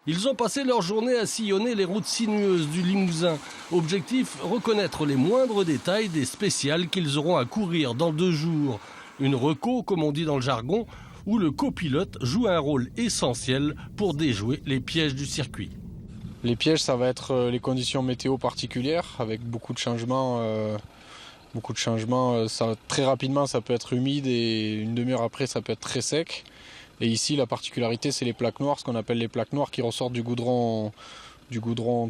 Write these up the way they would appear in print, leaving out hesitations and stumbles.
Ils ont passé leur journée à sillonner les routes sinueuses du Limousin. Objectif, reconnaître les moindres détails des spéciales qu'ils auront à courir dans 2 jours. Une reco, comme on dit dans le jargon, où le copilote joue un rôle essentiel pour déjouer les pièges du circuit. Les pièges, ça va être les conditions météo particulières, avec beaucoup de changements. Très rapidement, ça peut être humide et une demi-heure après, ça peut être très sec. Et ici, la particularité, c'est les plaques noires, ce qu'on appelle les plaques noires qui ressortent du goudron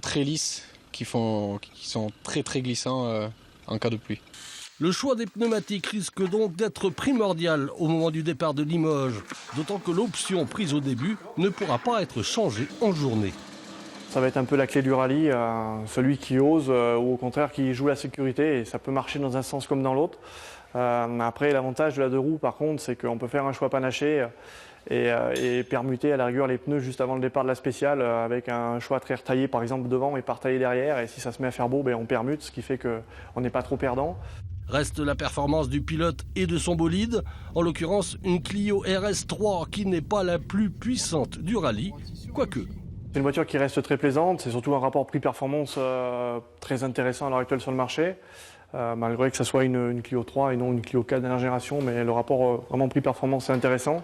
très lisse, qui sont très très glissants en cas de pluie. Le choix des pneumatiques risque donc d'être primordial au moment du départ de Limoges, d'autant que l'option prise au début ne pourra pas être changée en journée. Ça va être un peu la clé du rallye, celui qui ose ou au contraire qui joue la sécurité, et ça peut marcher dans un sens comme dans l'autre. Après, l'avantage de la 2 roues, par contre, c'est qu'on peut faire un choix panaché et permuter à la rigueur les pneus juste avant le départ de la spéciale avec un choix très retaillé par exemple devant et pas retaillé derrière. Et si ça se met à faire beau, on permute, ce qui fait qu'on n'est pas trop perdant. Reste la performance du pilote et de son bolide, en l'occurrence une Clio RS3 qui n'est pas la plus puissante du rallye, quoique. C'est une voiture qui reste très plaisante, c'est surtout un rapport prix-performance très intéressant à l'heure actuelle sur le marché. Malgré que ce soit une Clio 3 et non une Clio 4 dernière génération, mais le rapport vraiment prix-performance est intéressant.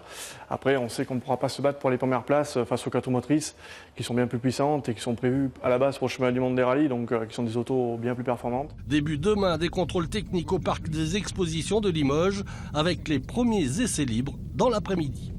Après, on sait qu'on ne pourra pas se battre pour les premières places face aux 4 motrices qui sont bien plus puissantes et qui sont prévues à la base pour le chemin du monde des rallyes, donc qui sont des autos bien plus performantes. Début demain des contrôles techniques au parc des expositions de Limoges avec les premiers essais libres dans l'après-midi.